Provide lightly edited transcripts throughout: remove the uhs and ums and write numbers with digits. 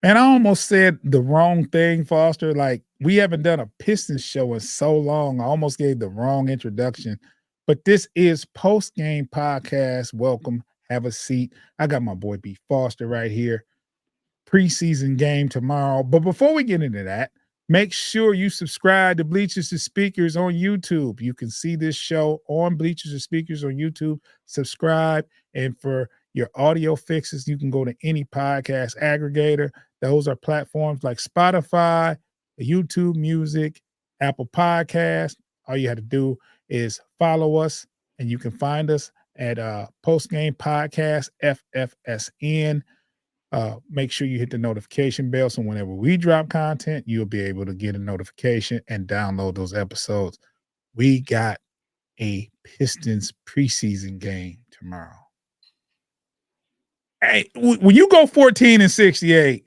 And I almost said the wrong thing, Foster. Like, we haven't done a Pistons show in so long. I almost gave the wrong introduction. But this is post game podcast. Welcome. Have a seat. I got my boy B Foster right here. Preseason game tomorrow. But before we get into that, make sure you subscribe to Bleachers to Speakers on YouTube. You can see this show on Bleachers to Speakers on YouTube. Subscribe. And for your audio fixes, you can go to any podcast aggregator. Those are platforms like Spotify, YouTube Music, Apple Podcast. All you have to do is follow us, and you can find us at Post Game Podcast FFSN. Make sure you hit the notification bell so whenever we drop content, you'll be able to get a notification and download those episodes. We got a Pistons preseason game tomorrow. Hey, when you go 14-68,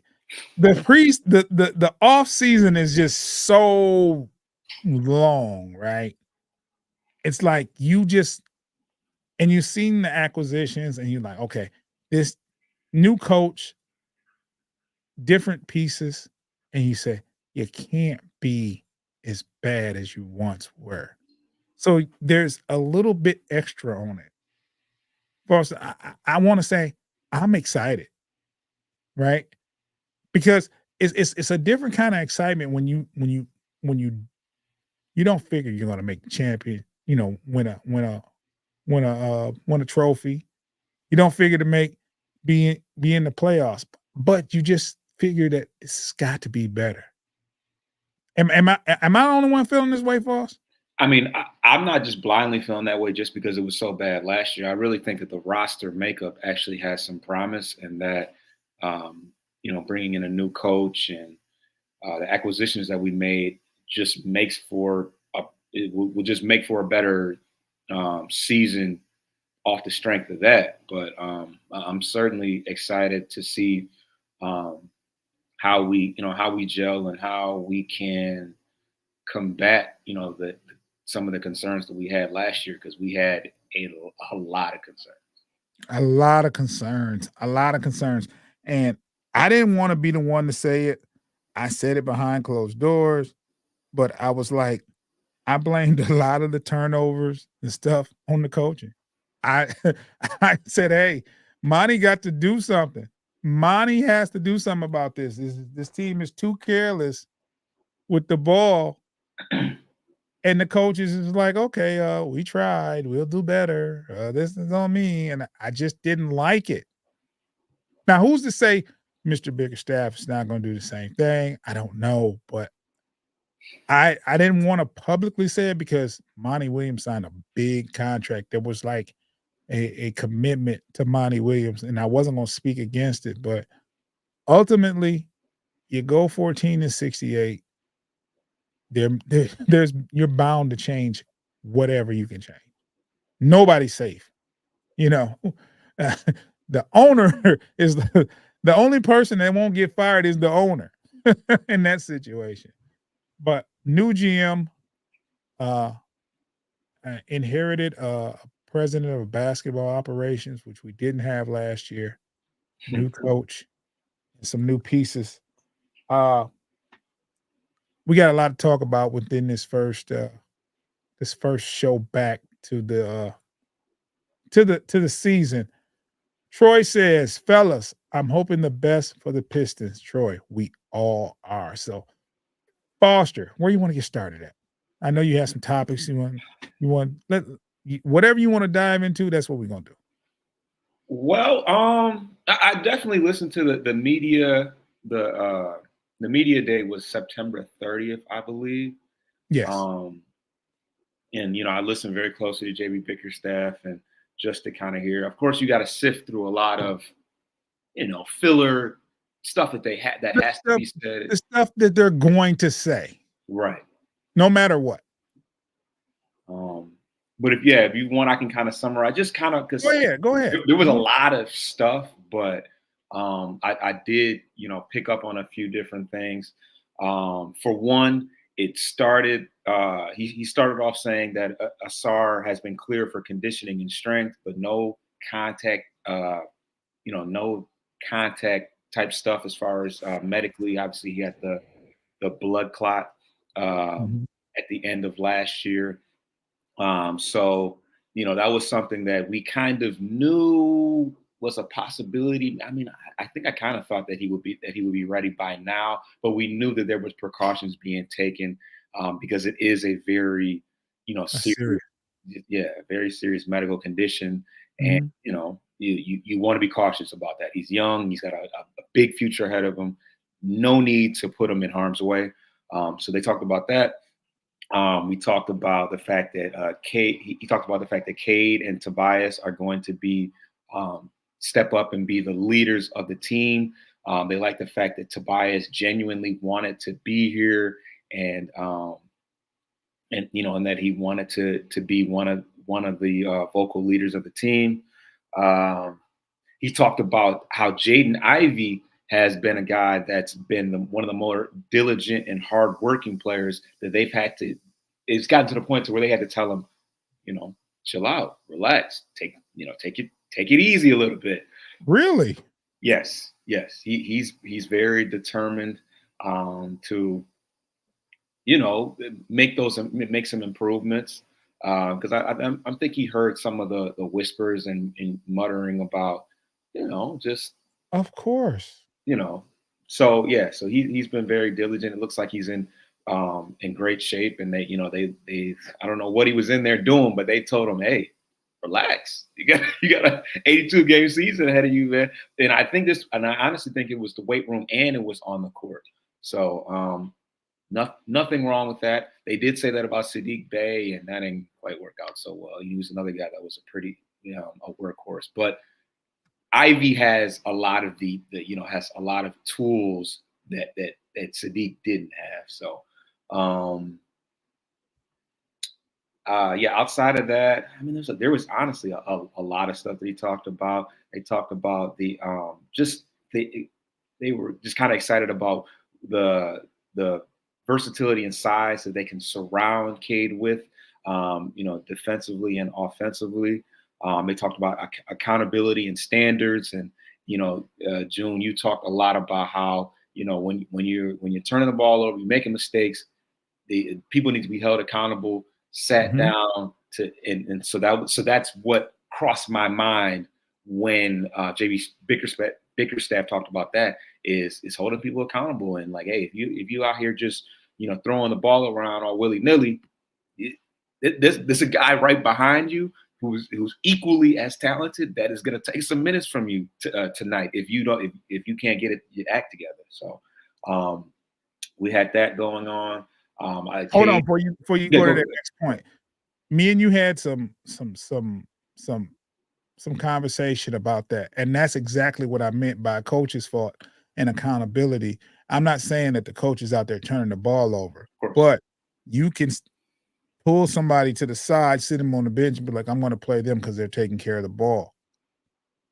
the off season is just so long, right? It's like you've seen the acquisitions and you're like, okay, this new coach, different pieces, and you say, you can't be as bad as you once were. So there's a little bit extra on it. First, I want to say I'm excited, right? Because it's a different kind of excitement when you don't figure you're going to make the champion, win a trophy. You don't figure to be in the playoffs, but you just figure that it's got to be better. Am I the only one feeling this way, Foss? I mean, I'm not just blindly feeling that way just because it was so bad last year. I really think that the roster makeup actually has some promise, and that bringing in a new coach and the acquisitions that we made just makes for it will just make for a better season off the strength of that. But I'm certainly excited to see how we gel and how we can combat some of the concerns that we had last year, because we had a lot of concerns. A lot of concerns. A lot of concerns. And I didn't want to be the one to say it. I said it behind closed doors, but I was like, I blamed a lot of the turnovers and stuff on the coaching. I I said, hey, Monty got to do something. Monty has to do something about this. This team is too careless with the ball. And the coaches is like, okay, we tried. We'll do better. This is on me. And I just didn't like it. Now, who's to say Mr. Biggerstaff is not going to do the same thing? I don't know. But I didn't want to publicly say it because Monty Williams signed a big contract. There was like a commitment to Monty Williams, and I wasn't going to speak against it. But ultimately, you go 14-68. You're bound to change whatever you can change. Nobody's safe. The owner is the only person that won't get fired is the owner in that situation. But new GM inherited a president of basketball operations, which we didn't have last year. New coach, and some new pieces. We got a lot to talk about within this first show back to the season. Troy says, fellas, I'm hoping the best for the Pistons. Troy, we all are. So, Foster, where you want to get started at? I know you have some topics whatever you want to dive into, that's what we're going to do. Well, I definitely listened to the media. The media day was September 30th, I believe. Yes. And I listened very closely to JB Bickerstaff, and just to kind of hear. Of course, you got to sift through a lot of filler stuff that they had that has to be said. The stuff that they're going to say, right? No matter what. But if you want, I can kind of summarize. Just kind of because go ahead. There was a lot of stuff, but I did pick up on a few different things. For one, it started. He started off saying that Asar has been clear for conditioning and strength, but no contact. No contact type stuff as far as medically. Obviously, he had the blood clot Mhm. at the end of last year. So, that was something that we kind of knew was a possibility. I mean, I think I kind of thought that he would be ready by now, but we knew that there was precautions being taken because it is a very, That's serious, serious. yeah, very serious medical condition, and Mhm. you want to be cautious about that. He's young. He's got a big future ahead of him. No need to put him in harm's way. So they talked about that. We talked about the fact that Cade. He talked about the fact that Cade and Tobias are going to be step up and be the leaders of the team. They like the fact that Tobias genuinely wanted to be here, and and that he wanted to be one of the vocal leaders of the team. Um, he talked about how Jaden Ivey has been a guy that's been one of the more diligent and hardworking players that they've had to. It's gotten to the point to where they had to tell him, chill out, relax, take it easy a little bit. Really? Yes, yes, he's very determined to make some improvements because I think he heard some of the whispers and muttering about just Of course. you know. So yeah, so he's been very diligent. It looks like he's in great shape, and they I don't know what he was in there doing, but they told him, hey, relax. You got a 82 game season ahead of you, man. And I honestly think it was the weight room and it was on the court. So nothing wrong with that. They did say that about Sadiq Bey, and that didn't quite work out so well. He was another guy that was a pretty a workhorse, but Ivy has a lot of has a lot of tools that Sadiq didn't have. So um yeah, outside of that, I mean there was honestly a lot of stuff that he talked about. They talked about the just they were just kind of excited about the versatility and size that they can surround Cade with, defensively and offensively. They talked about accountability and standards, and June, you talked a lot about how when you're turning the ball over, you're making mistakes. The people need to be held accountable, sat Mhm. down to, and so that's what crossed my mind when JB Bickerstaff talked about that is holding people accountable and like, hey, if you out here just throwing the ball around all willy nilly, there's a guy right behind you who's equally as talented that is going to take some minutes from you tonight if you can't get your act together. So we had that going on. Hold on Cade, before you yeah, go to go that ahead. next point. Me and you had some some conversation about that, and that's exactly what I meant by coach's fault and accountability. I'm not saying that the coach is out there turning the ball over, Of course. but you can pull somebody to the side, sit them on the bench, and be like, "I'm going to play them because they're taking care of the ball."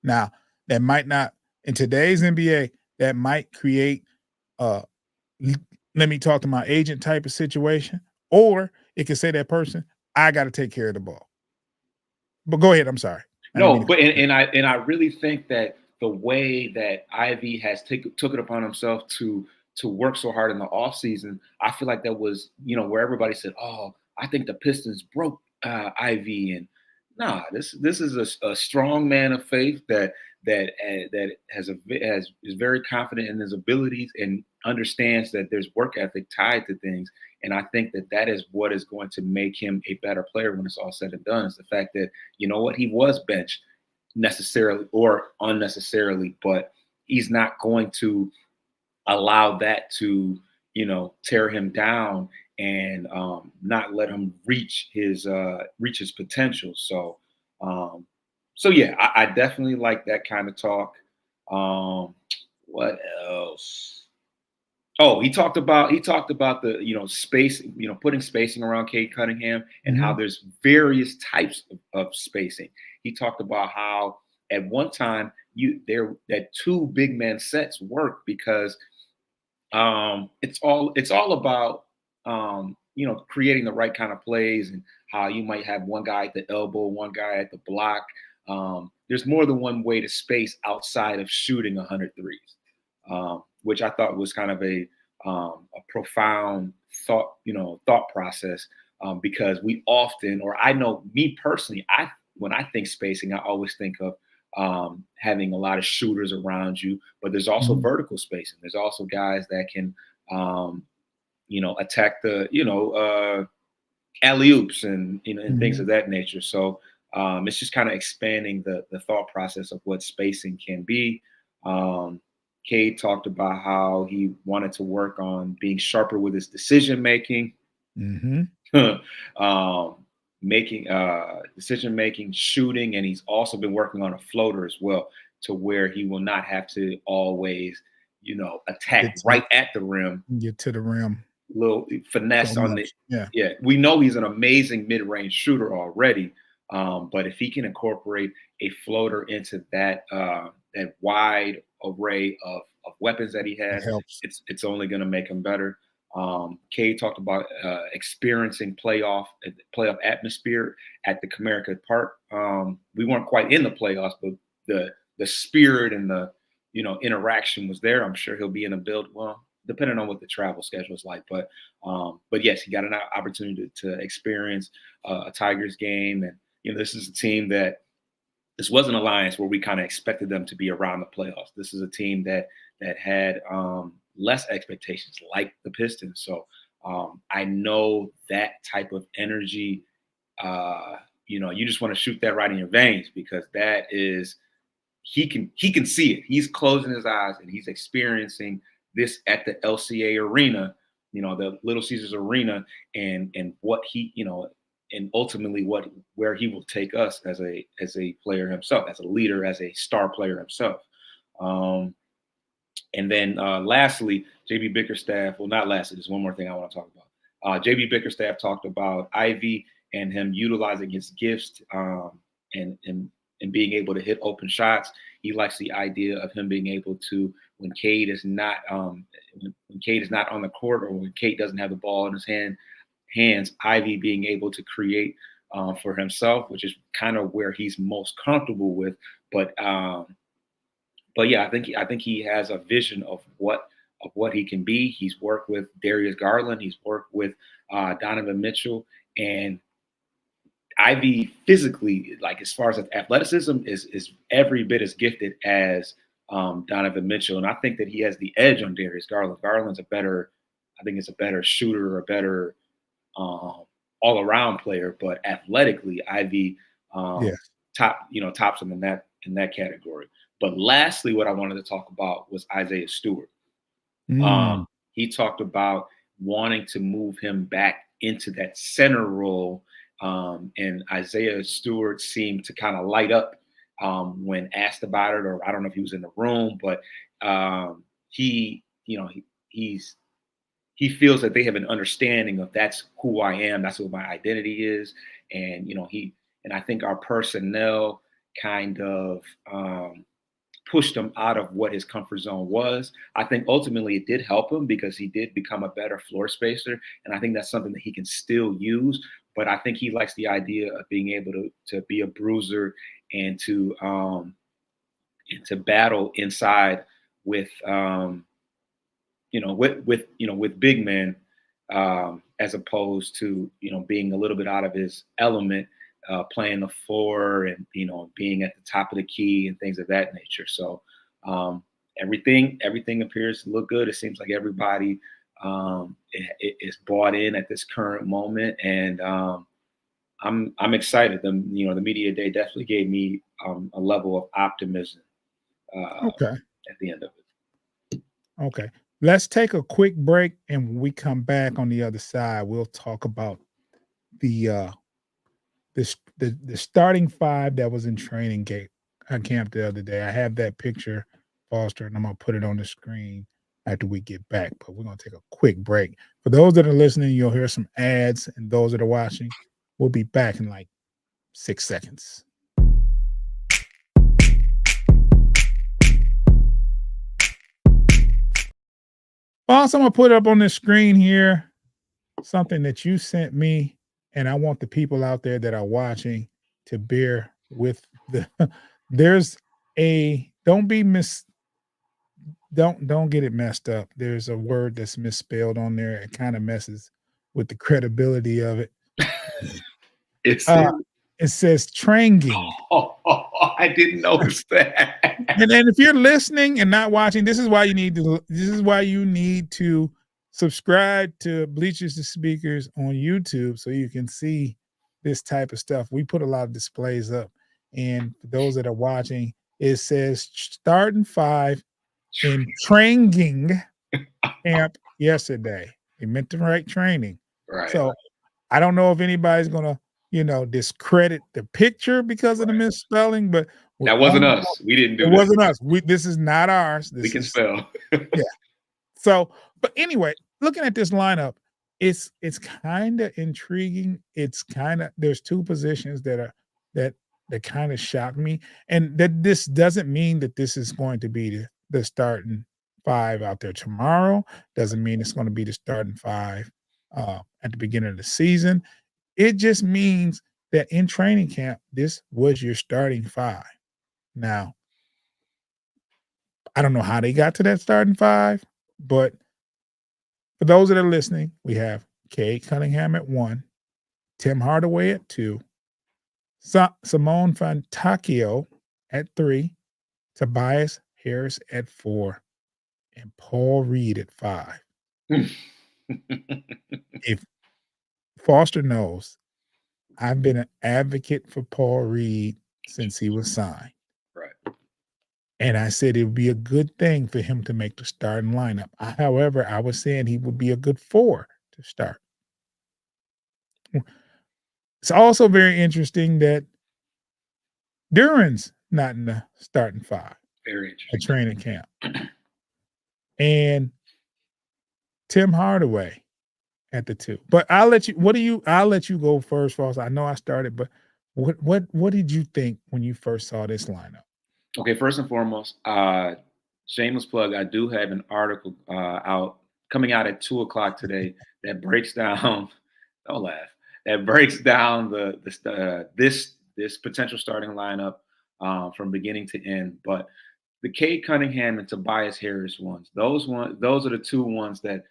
Now, that might not in today's NBA, that might create uh l- let me talk to my agent type of situation, or it could say that person, I got to take care of the ball. But go ahead. I'm sorry. I didn't No, mean to. but and I really think that the way that Ivy has took it upon himself to work so hard in the offseason, I feel like that was where everybody said, "Oh, I think the Pistons broke Ivy," and nah, this is a strong man of faith that is very confident in his abilities and understands that there's work ethic tied to things. And I think that is what is going to make him a better player when it's all said and done. Is the fact that he was benched necessarily or unnecessarily, but he's not going to allow that to tear him down and not let him reach his potential. Um, so yeah, I definitely like that kind of talk. What else? Oh, he talked about the space, putting spacing around Cade Cunningham and how Mhm. there's various types of spacing. He talked about how at one time that two big man sets work because it's all about creating the right kind of plays and how you might have one guy at the elbow, one guy at the block. There's more than one way to space outside of shooting 100 threes. which I thought was kind of a profound thought process, because we often, or I know me personally, when I think spacing, I always think of having a lot of shooters around you, but there's also Mhm. vertical spacing. There's also guys that can um, attack the alley oops and things of Mhm. that nature. So it's just kind of expanding the thought process of what spacing can be. Um, Cade talked about how he wanted to work on being sharper with his decision making, Mhm. um, making decision making, shooting, and he's also been working on a floater as well, to where he will not have to always, attack Get to right at the rim. get to the rim Little so finesse on the. much. Yeah. Yeah, we know he's an amazing mid-range shooter already, but if he can incorporate a floater into that wide array of weapons that he It has, helps. it's only going to make him better. Kay talked about experiencing playoff atmosphere at the Comerica Park. We weren't quite in the playoffs, but the spirit and the interaction was there. I'm sure he'll be in a build. Well, depending on what the travel schedule is like, but yes, he got an opportunity to experience a Tigers game, and this is a team that this wasn't an alliance where we kind of expected them to be around the playoffs. This is a team that had less expectations, like the Pistons. So I know that type of energy. You just want to shoot that right in your veins, because that is he can see it. He's closing his eyes and he's experiencing this at the LCA arena, the Little Caesars arena, and what and ultimately where he will take us as a player himself, as a leader, as a star player himself. Um, and then lastly, JB Bickerstaff. Well, not lastly, there's one more thing I want to talk about. JB Bickerstaff talked about Ivy and him utilizing his gifts, and being able to hit open shots. He likes the idea of him being able to, when Cade is not when Cade is not on the court, or when Cade doesn't have the ball in his hands, Ivy being able to create for himself, which is kind of where he's most comfortable with. But yeah, I think he has a vision of what he can be. He's worked with Darius Garland. He's worked with Donovan Mitchell, and Ivy physically, like as far as athleticism, is every bit as gifted as Donovan Mitchell, and I think that he has the edge on Darius Garland. Garland's I think, it's a better shooter, a better um, all around player, but athletically, Ivy Yeah. tops him in that category. But lastly, what I wanted to talk about was Isaiah Stewart. Mm. He talked about wanting to move him back into that center role, and Isaiah Stewart seemed to kind of light up when asked about it, or I don't know if he was in the room, but he, he feels that they have an understanding of that's who I am, that's what my identity is, and I think our personnel kind of pushed him out of what his comfort zone was. I think ultimately it did help him, because he did become a better floor spacer, and I think that's something that he can still use. But I think he likes the idea of being able to be a bruiser, and to battle inside with with big men, as opposed to being a little bit out of his element, playing the floor, and being at the top of the key and things of that nature. So um, everything appears to look good. It seems like everybody is bought in at this current moment, and I'm excited. The media day definitely gave me a level of optimism Okay. at the end of it. Okay. Let's take a quick break, and when we come back on the other side, we'll talk about the the starting five that was in training camp the other day. I have that picture, Foster, and I'm gonna put it on the screen after we get back. But we're gonna take a quick break. For those that are listening, you'll hear some ads, and those that are watching, we'll be back in like 6 seconds. Also, I'm gonna put up on the screen here something that you sent me, and I want the people out there that are watching to bear with the there's a don't be don't get it messed up. There's a word that's misspelled on there. It kind of messes with the credibility of it. It's Uh, it says tranging. I didn't notice that. And if you're listening and not watching, this is why you need to subscribe to Bleachers to Speakers on YouTube so you can see this type of stuff. We put a lot of displays up. And for those that are watching, it says starting five in training camp yesterday. They meant to write training. Right. So I don't know if anybody's gonna, discredit the picture because of the misspelling, but we're That wasn't on. us. We didn't It do that. wasn't us. This is not ours. We This can is spell. yeah. So, but anyway, looking at this lineup, it's kind of intriguing. It's kind of there's two positions that that kind of shock me, and that this doesn't mean that this is going to be the starting five out there tomorrow. Doesn't mean it's going to be the starting five at the beginning of the season. It just means that in training camp, this was your starting five. Now, I don't know how they got to that starting five, but for those that are listening, we have Cade Cunningham at 1, Tim Hardaway at 2, Simone Fontecchio at 3, Tobias Harris at 4, and Paul Reed at 5. If Foster knows, I've been an advocate for Paul Reed since he was signed. Right. And I said it would be a good thing for him to make the starting lineup. However, I was saying he would be a good 4 to start. It's also very interesting that Duran's not in the starting 5 Very at interesting. training camp. And Tim Hardaway at the 2. But I'll let you go first, Foster. I know I started, but what did you think when you first saw this lineup? Okay, first and foremost, shameless plug. I do have an article coming out at 2:00 today that breaks down. Don't laugh. That breaks down this potential starting lineup from beginning to end. But the Cade Cunningham and Tobias Harris ones, those are the two ones that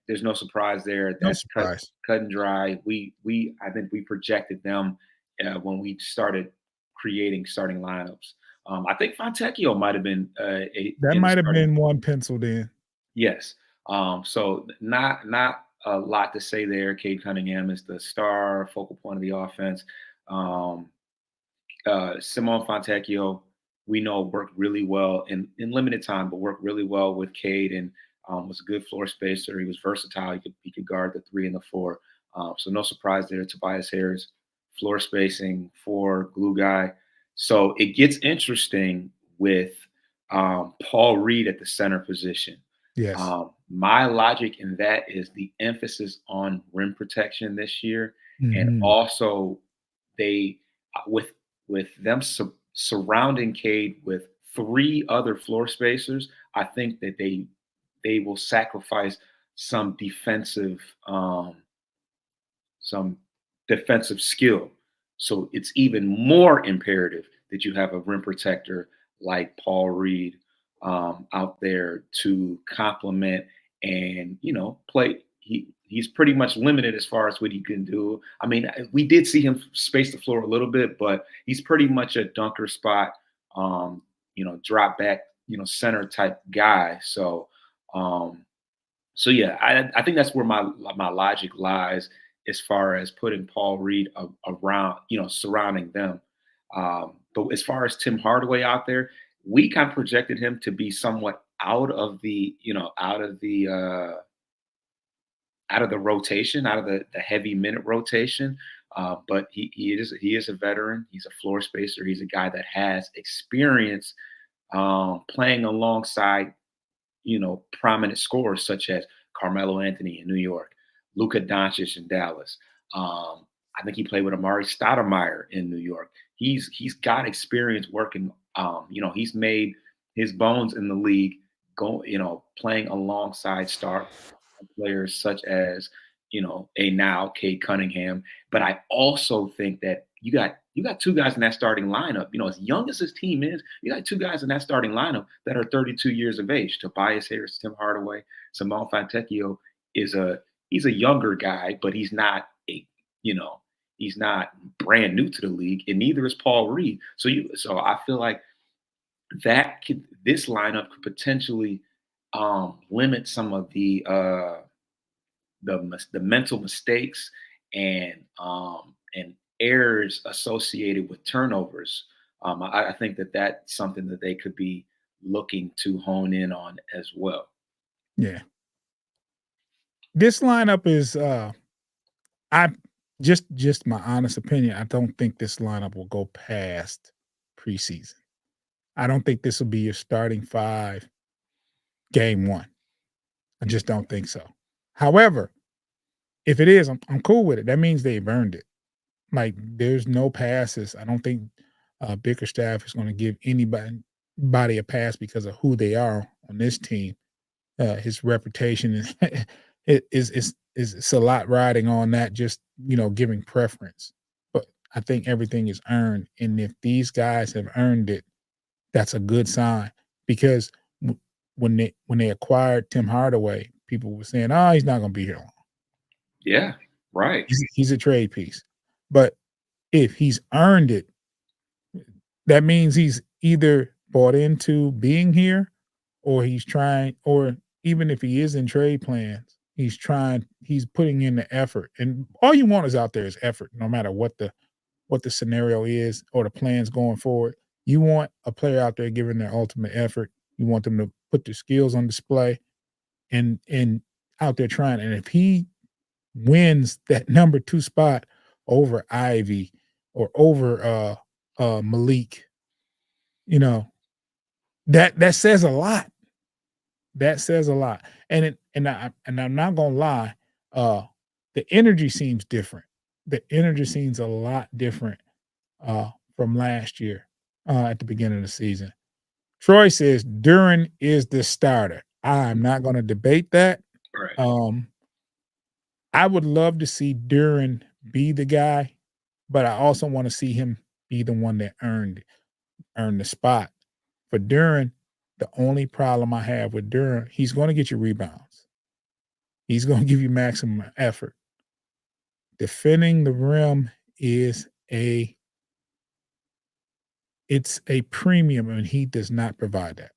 there's no surprise there. No That's surprise. cut and dry. I think we projected them when we started creating starting lineups. I think Fontecchio might have been That in the might have starting. been one penciled in. Yes. So not a lot to say there. Cade Cunningham is the star focal point of the offense. Um, Simone Fontecchio, we know worked really well in limited time, but worked really well with Cade and was a good floor spacer. He was versatile. He could guard the 3 and the 4. So no surprise there. Tobias Harris, floor spacing, 4 glue guy. So it gets interesting with Paul Reed at the center position. Yes. My logic in that is the emphasis on rim protection this year, and Mhm. also they with them surrounding Cade with 3 other floor spacers. I think that they will sacrifice some defensive um, some defensive skill. So it's even more imperative that you have a rim protector like Paul Reed out there to complement and play. He's pretty much limited as far as what he can do. I mean, we did see him space the floor a little bit, but he's pretty much a dunker spot, drop back, center type guy. Um, so yeah, I think that's where my logic lies as far as putting Paul Reed around, surrounding them. But as far as Tim Hardaway out there, we kind of projected him to be somewhat out of the rotation, out of the heavy minute rotation. But he is a veteran. He's a floor spacer. He's a guy that has experience playing alongside prominent scorers such as Carmelo Anthony in New York, Luka Doncic in Dallas. I think he played with Amari Stoudemire in New York. He's got experience working. He's made his bones in the league, playing alongside star players such as a now Cade Cunningham. But I also think that you got you got two guys in that starting lineup. As young as this team is, you got two guys in that starting lineup that are 32 years of age. Tobias Harris, Tim Hardaway, Simone Fontecchio he's a younger guy, but he's not you know, he's not brand new to the league, and neither is Paul Reed. So I feel like this lineup could potentially limit some of the mental mistakes and errors associated with turnovers. I think that's something that they could be looking to hone in on as well. Yeah. This lineup is I just my honest opinion, I don't think this lineup will go past preseason. I don't think this will be your starting 5 game 1. I just don't think so. However, if it is, I'm cool with it. That means they've earned it. Like, there's no passes. I don't think Bickerstaff is going to give anybody a pass because of who they are on this team. His reputation is it's a lot riding on that. Just giving preference, but I think everything is earned, and if these guys have earned it, that's a good sign. Because when they acquired Tim Hardaway, people were saying, "Oh, he's not going to be here long. Yeah, right. He's a trade piece." But if he's earned it, that means he's either bought into being here, or he's trying, or even if he is in trade plans, he's putting in the effort. And all you want is out there is effort, no matter what the scenario is or the plans going forward. You want a player out there giving their ultimate effort. You want them to put their skills on display and out there trying. And if he wins that number 2 spot over Ivy or over Malik, you know, that says a lot. That says a lot. And I'm not gonna lie, the energy seems different. The energy seems a lot different from last year at the beginning of the season. Troy says Duren is the starter. I'm not gonna debate that. Right. I would love to see Duren be the guy, but I also want to see him be the one that earned the spot. For Duren, the only problem I have with Duren, he's going to get you rebounds. He's going to give you maximum effort. Defending the rim is it's a premium, and he does not provide that.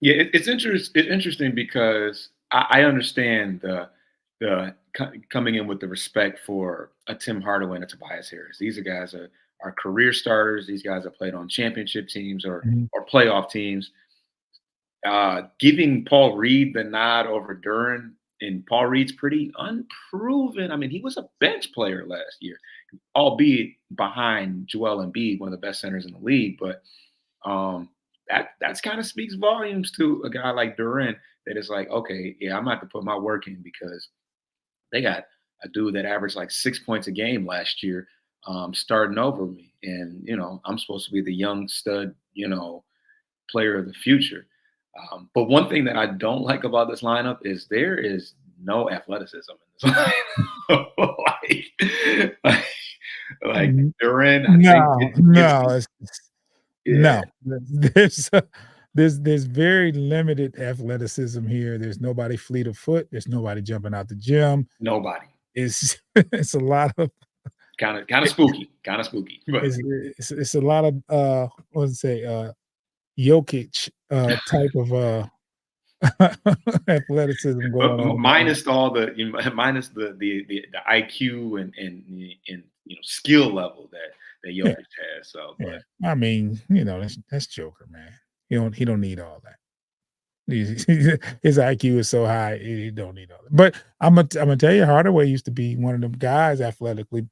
Yeah, it's interesting because I understand coming in with the respect for a Tim Hardaway and a Tobias Harris. These are guys are career starters. These guys have played on championship teams or Mhm. playoff teams. Giving Paul Reed the nod over Duren, and Paul Reed's pretty unproven. I mean, he was a bench player last year, albeit behind Joel Embiid, one of the best centers in the league. But um, that's kind of speaks volumes to a guy like Duren that is like, okay, yeah, I'm gonna have to put my work in because they got a dude that averaged like 6 points a game last year, starting over me, and I'm supposed to be the young stud, player of the future. But one thing that I don't like about this lineup is there is no athleticism in this lineup. like, like Mhm. Duren, I think No, it gives no, me, yeah, no. There's there's very limited athleticism here. There's nobody fleet of foot. There's nobody jumping out the gym. nobody. It's it's a lot of Kind of spooky, kind of spooky. But it's a lot of what to say Jokic type of athleticism but going on. minus all the minus the IQ and skill level that Yeah, Jokic has. So, yeah. but I mean, that's Joker, man. He don't need all that. His IQ is so high, he don't need all that. But I'm gonna tell you, Hardaway used to be one of them guys athletically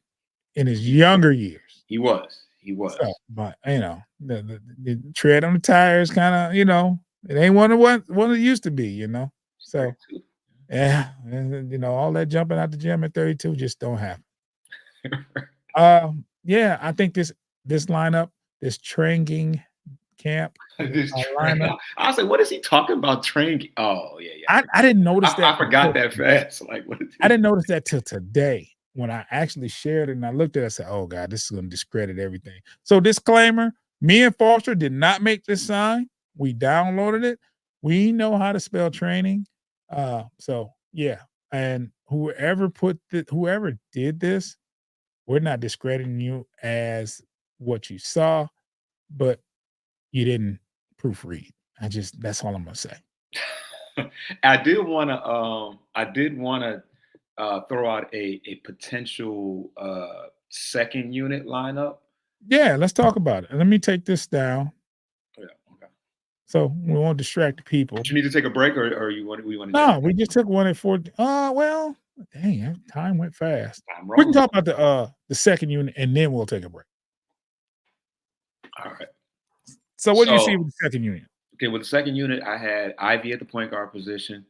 in his younger years. he was. So, but the tread on the tires kind of, it ain't one it used to be. So 32. yeah, and all that jumping out the gym at 32 just don't happen. Yeah, I think this lineup, this training camp This lineup. train. I was like, what is he talking about? Train? Oh yeah, yeah. I didn't notice that. I forgot that fast. Like, what is I he? didn't notice that till today. when I actually shared it and I looked at it, I said, "Oh God, this is going to discredit everything." So disclaimer: me and Foster did not make this sign. We downloaded it. We know how to spell training. So yeah, and whoever did this, we're not discrediting you as what you saw, but you didn't proofread. That's all I'm gonna say. I did want to throw out a potential second unit lineup. Yeah, let's talk about it. Let me take this down Yeah, okay. so we won't distract the people. Did you need to take a break, or you want we want to jump No, we just took one at 4. Well, dang, time went fast. in? I'm We can rolling. talk about the second unit and then we'll take a break. All right. So what do you see So with the second unit? okay, with the second unit, I had Ivy at the point guard position,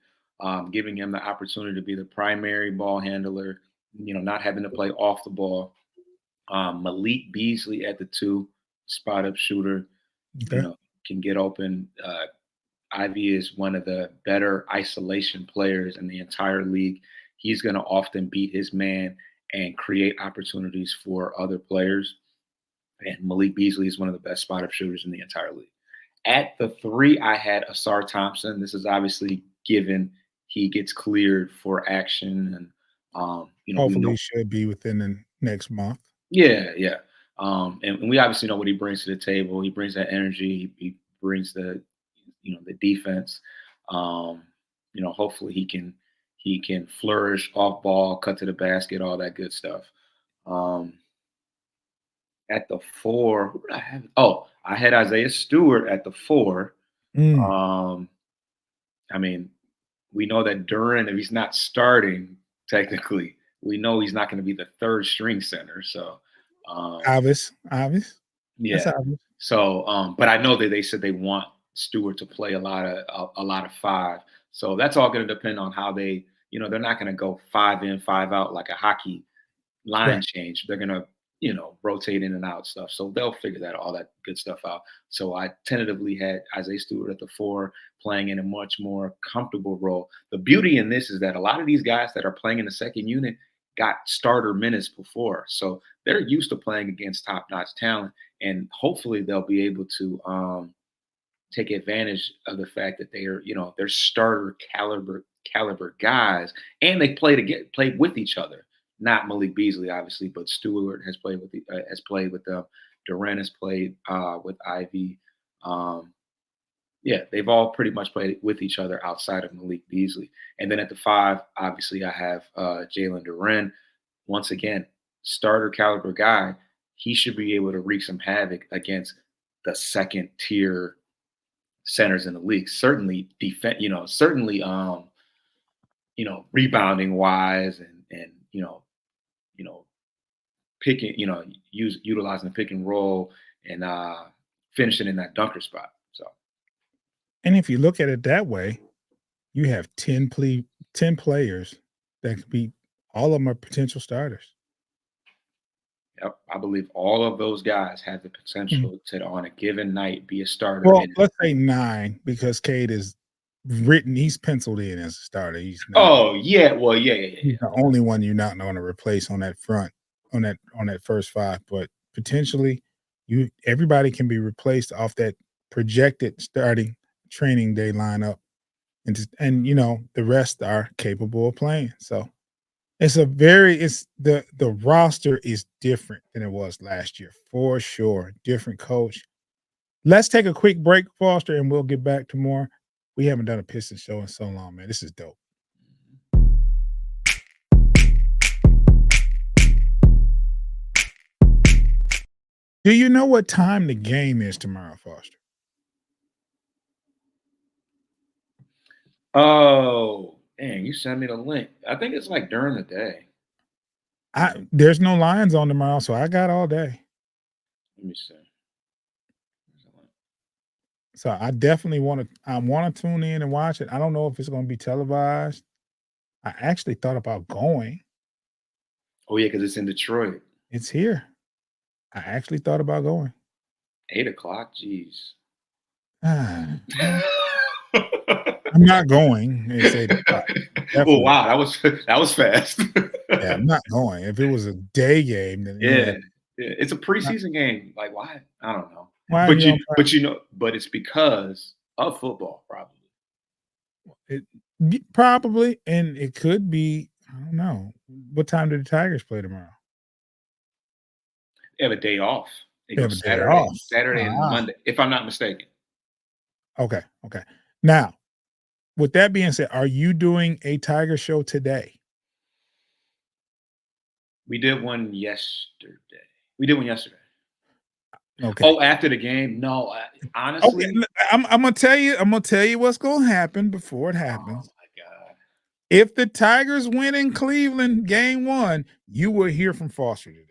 giving him the opportunity to be the primary ball handler. Not having to play off the ball. Malik Beasley at the two, spot up shooter. You Okay. know, can get open. Ivy is one of the better isolation players in the entire league. He's going to often beat his man and create opportunities for other players. And Malik Beasley is one of the best spot up shooters in the entire league. At the three, I had Asar Thompson. This is obviously given he gets cleared for action, and we Hopefully know, should be within the next month. yeah, yeah, and we obviously know what he brings to the table. He brings that energy. He brings the defense. Hopefully he can flourish off ball, cut to the basket, all that good stuff. Um, at the four, who did I have? Oh, I had Isaiah Stewart at the four. Mm, Um, I mean, we know that Duran, if he's not starting, technically, we know he's not going to be the third string center. So, um, obvious. That's yeah. obvious. So, but I know that they said they want Stewart to play a lot of five. So that's all going to depend on how they're not going to go 5 in, 5 out like a hockey line Right. change. They're gonna, rotate in and out stuff. So they'll figure all that good stuff out. So I tentatively had Isaiah Stewart at the four, playing in a much more comfortable role. The beauty in this is that a lot of these guys that are playing in the second unit got starter minutes before. So they're used to playing against top-notch talent. And hopefully they'll be able to take advantage of the fact that they're starter caliber guys, and they play with each other. Not Malik Beasley, obviously, but Stewart has played with them. Durant has played with Ivy. Um, yeah, they've all pretty much played with each other outside of Malik Beasley. And then at the five, obviously, I have Jalen Duran. Once again, starter caliber guy. He should be able to wreak some havoc against the second tier centers in the league. Certainly defense, rebounding wise, and you know, picking, utilizing the pick and roll, and finishing in that dunker spot. So And if you look at it that way, you have 10 players that could be all of them are potential starters. yep, I believe all of those guys have the Mhm. potential to, on a given night, be a starter Well, in it. let's say 9 because Cade is he's penciled in as a starter. Oh yeah, well He's yeah. the only one you're not gonna replace on that front, on that first 5, but potentially everybody can be replaced off that projected starting training day lineup, and the rest are capable of playing. So, the roster is different than it was last year, for sure. Different coach. Let's take a quick break, Foster, and we'll get back to more. We haven't done a Pistons show in so long, man. This is dope. Do you know what time the game is tomorrow, Foster? Oh, dang, you sent me the link. I think it's like during the day. There's no Lions on tomorrow, so I got all day. Let me see. So I wanna tune in and watch it. I don't know if it's gonna be televised. I actually thought about going. Oh yeah, because it's in Detroit. It's here. I actually thought about going. 8 o'clock. Jeez. Well, I'm not going. It's 8 o'clock. Oh Definitely. wow, that was that was fast. Yeah, I'm not going. If it was a day game, then yeah. Yeah, yeah, it's a preseason game. Like, why? I don't know. Why you don't But it's because of football, probably. it probably, and it could be, I don't know. What time do the Tigers play tomorrow? They have a day off. They They go have a day off. Saturday and Ah, Monday, if I'm not mistaken. okay, okay. Now, with that being said, are you doing a Tiger show today? We did one yesterday. We did one yesterday. Okay. Oh, after the game? No, Okay, honestly. I'm gonna tell you what's gonna happen before it Oh happens. my god. If the Tigers win in Cleveland game 1, you will hear from Foster today.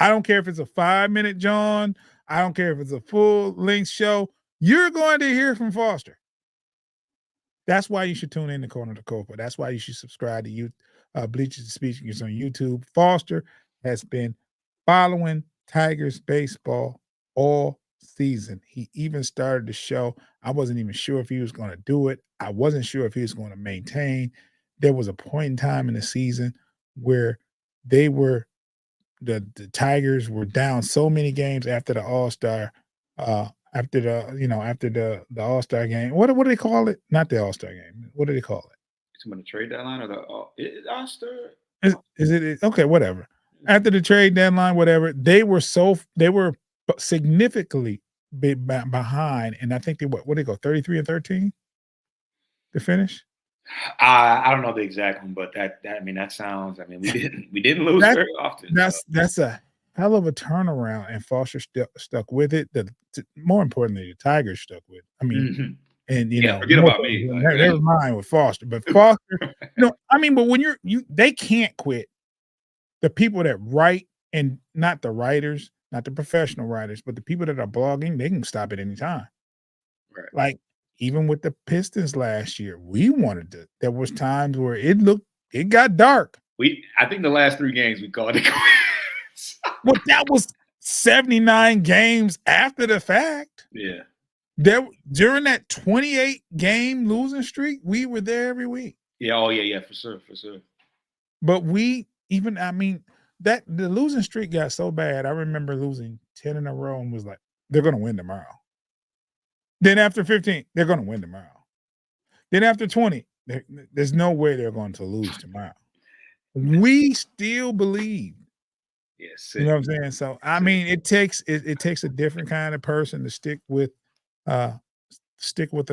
I don't care if it's a 5-minute John. I don't care if it's a full-length show. You're going to hear from Foster. That's why you should tune in to Corner to Copa. That's why you should subscribe to Bleachers and Speakers on YouTube. Foster has been following Tigers baseball all season. He even started the show. I wasn't even sure if he was going to do it. I wasn't sure if he was going to maintain. There was a point in time in the season where they were the Tigers were down so many games after the All-Star, after the All-Star game. What do they call it? Not the All-Star game. What do they call it? It's going to trade deadline or the Oster? Is it okay, whatever. After the trade deadline, whatever, they were significantly behind, and I think what they go 33-13 to finish? I don't know the exact one, but I mean that sounds. I mean we didn't lose That very often. So. that's a hell of a turnaround, and Foster stuck with it. More importantly, the Tigers stuck with it. I mean, Mhm. and Yeah, forget more about me. never mind with Foster, but Foster, I mean, but when they can't quit. The people that write, and not the writers, not the professional writers, but the people that are blogging, they can stop at any time. Right. Like, even with the Pistons last year, there was times where it got dark. I think the last 3 games we called it quits. Well, that was 79 games after the fact. Yeah. During that 28 game losing streak, we were there every week. Yeah. Oh yeah. For sure. But I mean, that the losing streak got so bad. I remember losing 10 in a row and was like, they're going to win tomorrow. Then after 15, they're going to win tomorrow. Then after 20, there's no way they're going to lose tomorrow. We still believe. Yes. You know what I'm saying? So I mean, it takes a different kind of person to stick with a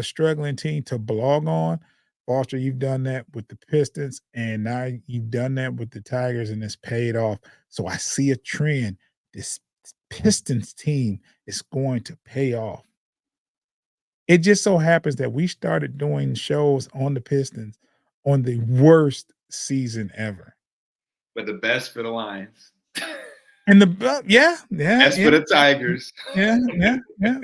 struggling team to blog on. Foster, you've done that with the Pistons, and now you've done that with the Tigers, and it's paid off. So I see a trend. This Pistons team is going to pay off. It just so happens that we started doing shows on the Pistons on the worst season ever. But the best for the Lions. And yeah. Best for the Tigers. Yeah.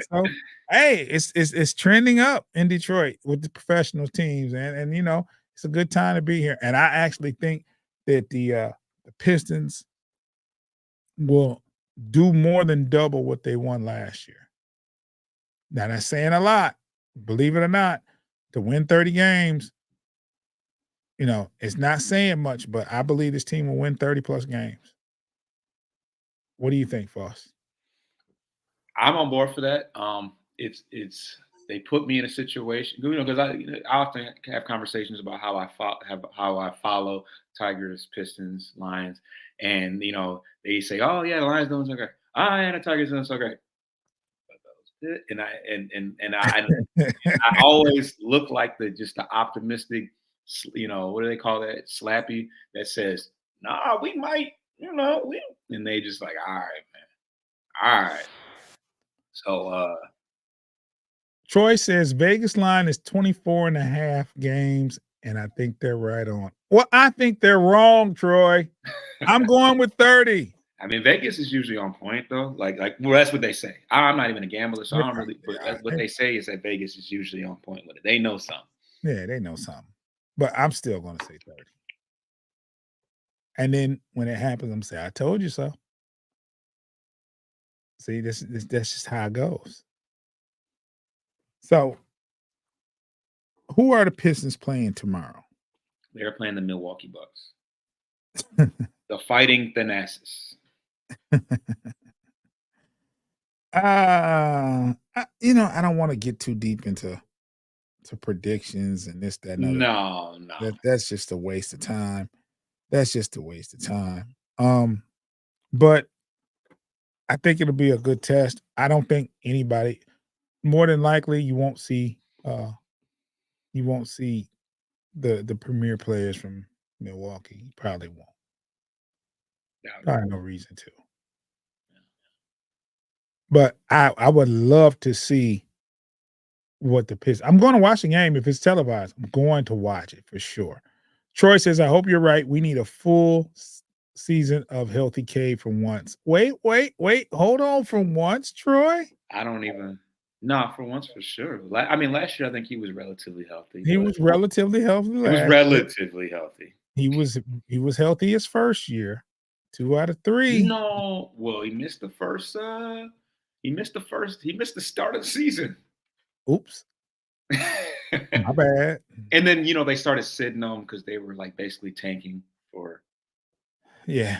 So hey, it's trending up in Detroit with the professional teams, and it's a good time to be here. And I actually think that the Pistons will do more than double what they won last year. Now that's saying a lot, believe it or not. To win 30 games, it's not saying much, but I believe this team will win 30 plus games. What do you think, Foss? I'm on board for that. It's they put me in a situation, because I often have conversations about how I follow Tigers, Pistons, Lions, and they say, oh yeah, the Lions doing so great. And the Tigers doing so great. And I always look like the optimistic, what do they call that? Slappy that says, nah, we might, and they just like, all right, man. All right. So Troy says Vegas line is 24 and a half games, and I think they're right on. Well, I think they're wrong, Troy. I'm going with 30. I mean, Vegas is usually on point though. Well, that's what they say. I'm not even a gambler, so I don't really. But what they say is that Vegas is usually on point with it. They know something. Yeah, they know something. But I'm still going to say 30. And then when it happens, I'm saying, I told you so. See, that's just how it goes. So, who are the Pistons playing tomorrow? They're playing the Milwaukee Bucks. The Fighting Thanasis. I don't want to get too deep into predictions and this, that, and other. No, no. That's just a waste of time. That's just a waste of time. But I think it'll be a good test. I don't think anybody, more than likely, you won't see the premier players from Milwaukee. You probably won't. Probably no reason to. But I would love to see what the Pistons. I'm going to watch the game if it's televised. I'm going to watch it for sure. Troy says, "I hope you're right. We need a full season of healthy K for once." Wait. Hold on for once, Troy. I don't even. No, for once for sure. I mean, last year I think he was relatively healthy. He was relatively healthy He was last year. relatively healthy. He was healthy his first year. 2 out of 3. No, well, he missed the first. He missed the first. He missed the start of the season. Oops. My bad. And then they started sitting on him because they were like basically tanking for. Yeah.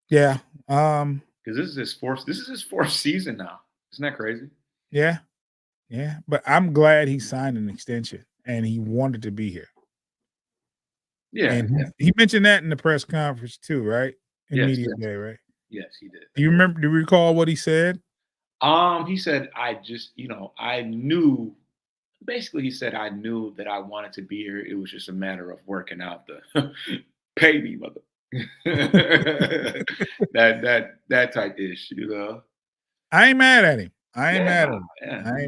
Because this is his fourth. This is his fourth season now. Isn't that crazy? Yeah. But I'm glad he signed an extension and he wanted to be here. Yeah. And he mentioned that in the press conference too, right? In media day, right? Yes, he did. Do you recall what he said? He said, I knew. Basically, he said, I knew that I wanted to be here. It was just a matter of working out the pay me, mother. that type ish, I ain't mad at him. I ain't Yeah.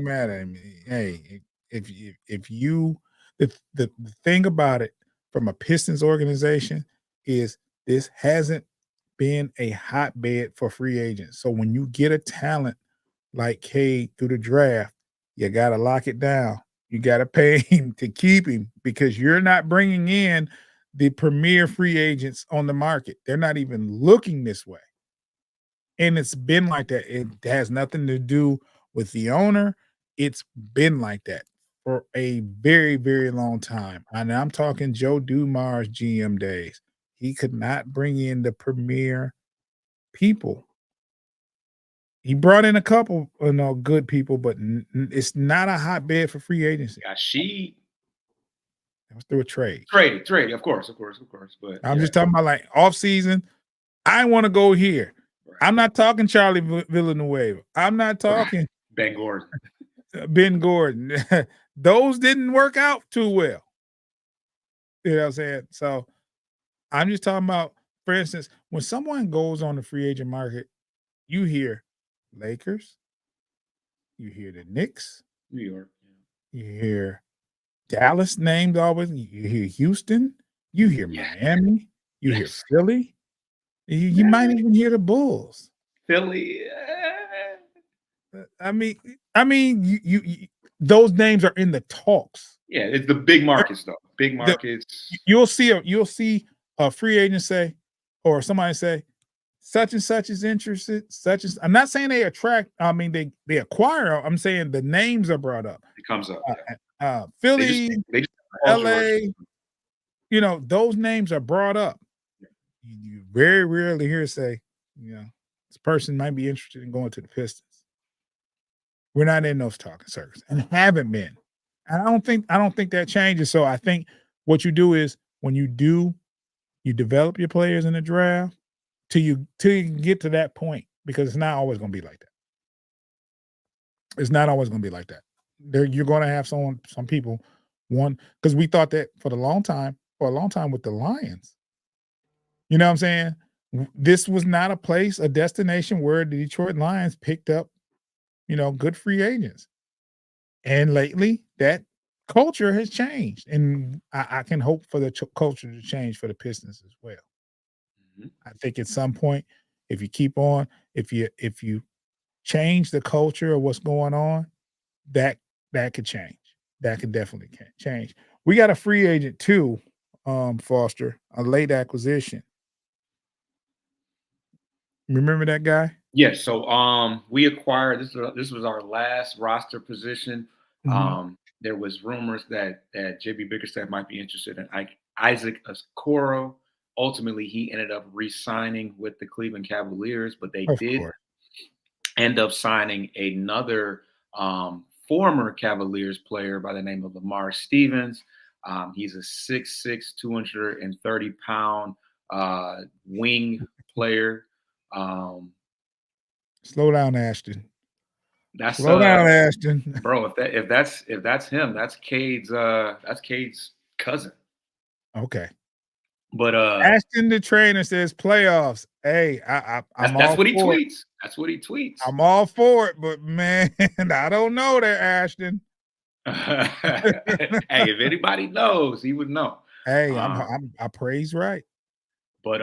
mad at him. Hey, if you the thing about it from a Pistons organization is this hasn't been a hotbed for free agents. So when you get a talent like Cade through the draft, you got to lock it down. You got to pay him to keep him because you're not bringing in the premier free agents on the market. They're not even looking this way. And it's been like that. It has nothing to do with the owner. It's been like that for a very, very long time. And I'm talking Joe Dumars GM days. He could not bring in the premier people. He brought in a couple, good people, but it's not a hotbed for free agency. She It was through a trade. Trade, of course. But I'm just talking about like off season. I want to go here. Right. I'm not talking Charlie Villanueva. I'm not talking Ben Gordon. Ben Gordon. Those didn't work out too well. You know what I'm saying? So I'm just talking about, for instance, when someone goes on the free agent market, you hear Lakers, you hear the Knicks, New York, you hear Dallas named always, you hear Houston, you hear Miami, you hear Philly, you might even hear the Bulls. Philly. I mean, you those names are in the talks. Yeah, it's the big markets though. Big markets. You'll see a free agent say, or somebody say, such and such is interested. I'm not saying they attract. I mean, they acquire. I'm saying the names are brought up. It comes up. Philly, they just LA. Those names are brought up. You very rarely hear say, this person might be interested in going to the Pistons. We're not in those talking circles and haven't been. And I don't think that changes. So I think what you do is when you develop your players in the draft till you get to that point, because it's not always going to be like that. It's not always going to be like that. You're going to have some people because we thought that for a long time with the Lions. You know what I'm saying? This was not a destination where the Detroit Lions picked up, good free agents. And lately, that culture has changed, and I can hope for the culture to change for the Pistons as well. Mm-hmm. I think at some point, if you keep on, if you change the culture of what's going on, that could change. That could definitely change. We got a free agent too, Foster, a late acquisition. Remember that guy? Yes. So we acquired this was our last roster position. Mm-hmm. There was rumors that JB Bickerstaff might be interested in Isaac Okoro. ultimately he ended up re-signing with the Cleveland Cavaliers, but they Of did course. end up signing another former Cavaliers player by the name of Lamar Stevens. He's a 6'6", 230-pound wing player. Um, Slow down, Ashton. that's Slow down, Ashton. bro. If that's him, that's Cade's cousin. Okay. But Ashton, the trainer, says playoffs. Hey, I'm that's all what he for it. tweets. That's what he tweets. I'm all for it, but man, I don't know there, Ashton. Hey, if anybody knows, he would know. Hey, Um, I praise right. but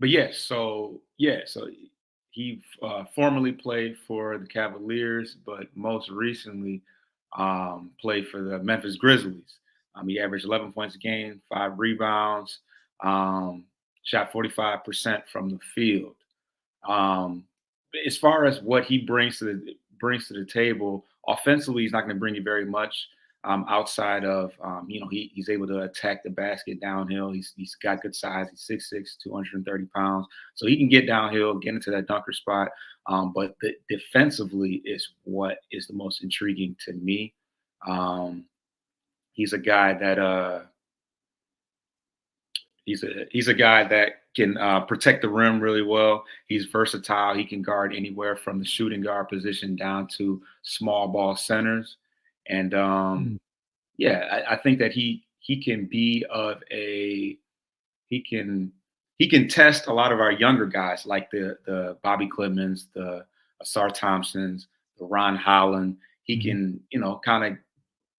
yeah, so he formerly played for the Cavaliers, but most recently played for the Memphis Grizzlies. He averaged 11 points a game, 5 rebounds, um, shot 45% from the field. Um, as far as what he brings to the table, offensively, he's not going to bring you very much. Outside of he's able to attack the basket downhill. He's got good size. He's 6'6", 230 pounds, so he can get downhill, get into that dunker spot. But defensively is what is the most intriguing to me. Um, he's a guy that he's a guy that can protect the rim really well. He's versatile. He can guard anywhere from the shooting guard position down to small ball centers. And Mm. yeah, I think that he can be of a he can he can test a lot of our younger guys like the Bobby Clemens, the Asar Thompsons, the Ron Holland. He Mhm. can kind of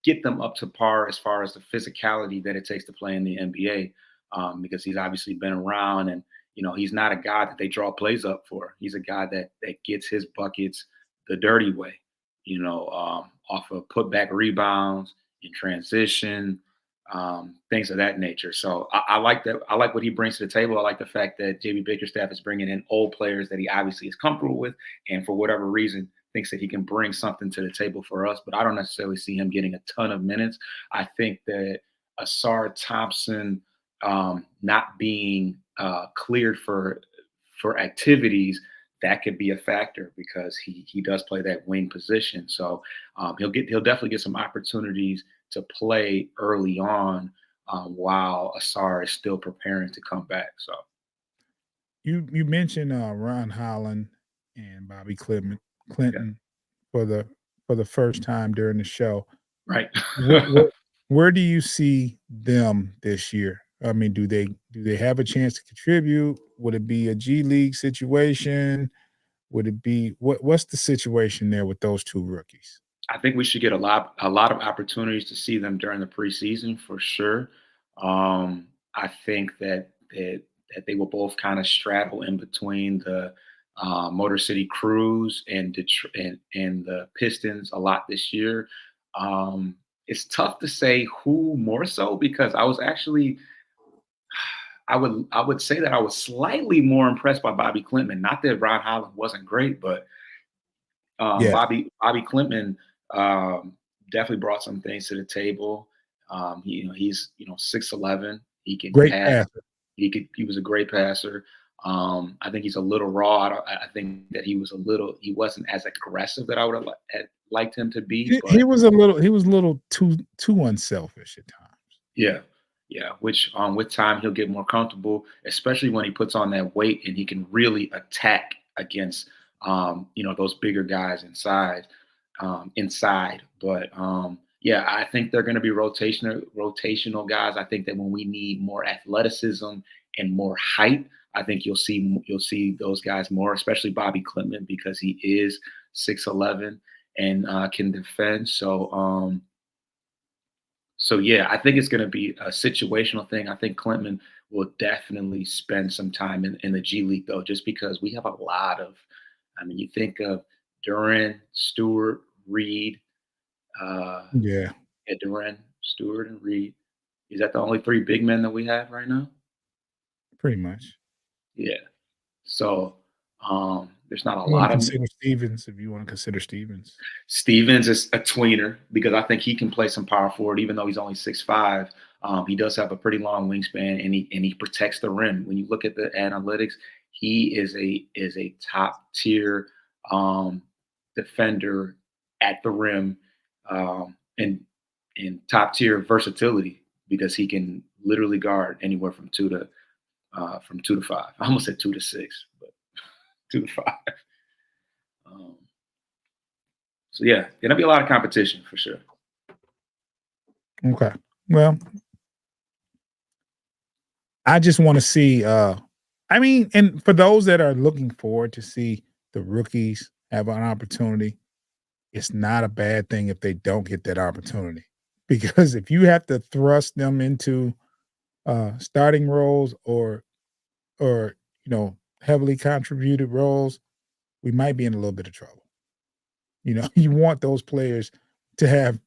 get them up to par as far as the physicality that it takes to play in the NBA, because he's obviously been around, and he's not a guy that they draw plays up for. He's a guy that gets his buckets the dirty way, off of putback rebounds in transition, things of that nature. So I like that. I like what he brings to the table. I like the fact that JB Bickerstaff is bringing in old players that he obviously is comfortable with, and for whatever reason thinks that he can bring something to the table for us. But I don't necessarily see him getting a ton of minutes. I think that Asar Thompson not being cleared for activities, that could be a factor because he does play that wing position. So he'll definitely get some opportunities to play early on, while Asar is still preparing to come back. So You mentioned Ron Holland and Bobby yeah, Clinton for the first time during the show. right. Where do you see them this year? I mean, do they have a chance to contribute? Would it be a G League situation? Would it be what's the situation there with those two rookies? I think we should get a lot of opportunities to see them during the preseason for sure. I think that they will both kind of straddle in between the Motor City Cruise and Detroit and the Pistons a lot this year. It's tough to say who more so because I would say that I was slightly more impressed by Bobby Clinton. Not that Ron Holland wasn't great, but Yes, Bobby Clinton definitely brought some things to the table. He's 6'11". He can great pass. passer. He was a great passer. I think he's a little raw. I think that he wasn't as aggressive that I would have liked him to be. He But was a little too unselfish at times. yeah, yeah. Which with time he'll get more comfortable, especially when he puts on that weight and he can really attack against those bigger guys inside. But yeah, I think they're going to be rotational guys. I think that when we need more athleticism and more height, I think you'll see those guys more, especially Bobby Clinton because he is 6'11" and can defend. So yeah, I think it's going to be a situational thing. I think Clinton will definitely spend some time in the G League though, just because we have a lot of. I mean, you think of Duran, Stewart, Reed, uh, Yeah, yeah, Duran, Stewart, and Reed. Is that the only three big men that we have right now? pretty much. Yeah. So there's not a You wanna lot of. consider Stevens if you wanna consider Stevens. Stevens is a tweener because I think he can play some power forward, even though he's only 6'5". He does have a pretty long wingspan, and he protects the rim. When you look at the analytics, he is a top tier defender at the rim, and top tier versatility because he can literally guard anywhere from 2 to 5. I almost said 2 to 6, but 2 to 5. Um, so yeah, gonna be a lot of competition for sure. Okay. Well, I just want to see I mean, and for those that are looking forward to see the rookies have an opportunity, it's not a bad thing if they don't get that opportunity. Because if you have to thrust them into starting roles or heavily contributed roles, we might be in a little bit of trouble. You want those players to have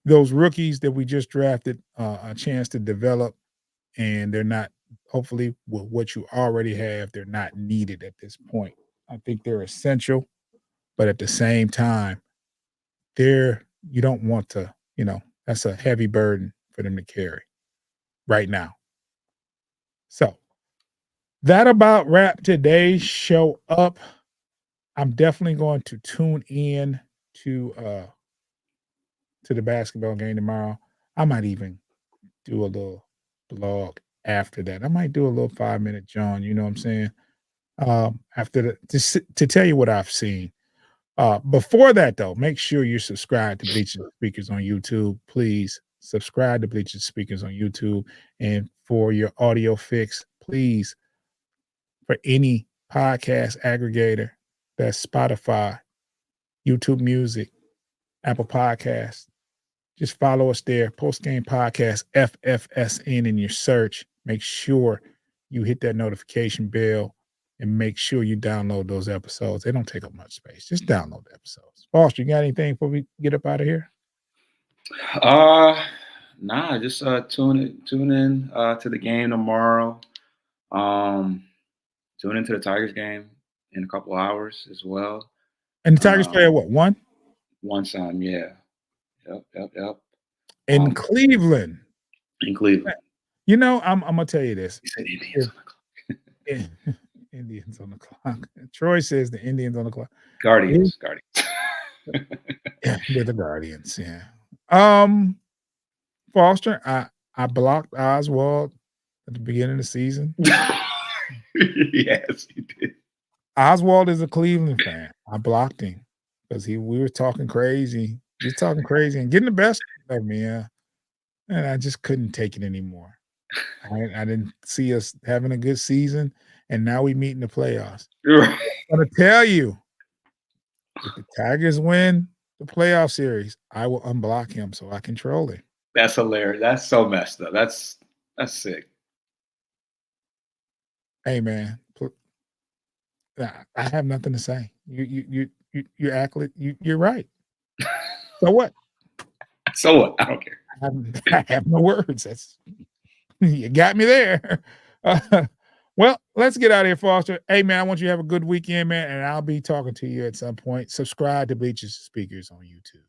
those rookies that we just drafted a chance to develop, and they're not, hopefully, with what you already have, they're not needed at this point. I think they're essential, but at the same time, you don't want to, that's a heavy burden for them to carry right now. So that about wrap today's show up. I'm definitely going to tune in to the basketball game tomorrow. I might even do a little blog after that. I might do a little 5-minute John, you know what I'm saying? After to tell you what I've seen. Before that though, make sure you're subscribed to Bleachers Speakers on YouTube. Please subscribe to Bleachers Speakers on YouTube. And for your audio fix, please, for any podcast aggregator, that's Spotify, YouTube Music, Apple Podcasts, just follow us there. Post Game Podcast, FFSN in your search. Make sure you hit that notification bell and make sure you download those episodes. They don't take up much space. Just download the episodes. Foster, you got anything before we get up out of here? Nah, just tune in to the game tomorrow. Tune into the Tigers game in a couple hours as well. And the Tigers play at what, 1? One time, yeah. Yep. In Cleveland. In Cleveland. I'm gonna tell you this. He said Indians on the clock. Indians on the clock. Troy says the Indians on the clock. Guardians. Yeah, they're the Guardians, yeah. Foster, I blocked Oswald at the beginning of the season. Yes, you did. Oswald is a Cleveland fan. I blocked him because we were talking crazy. He was talking crazy and getting the best of me, and I just couldn't take it anymore. I didn't see us having a good season, and now we meet in the playoffs. I'm gonna tell you, if the Tigers win the playoff series, I will unblock him so I control him. That's hilarious. That's so messed up. That's sick. Hey man, I have nothing to say. You act like you're right. So what? So what? I don't care. I have no words. You got me there. Well, let's get out of here, Foster. Hey, man, I want you to have a good weekend, man, and I'll be talking to you at some point. Subscribe to Bleachers Speakers on YouTube.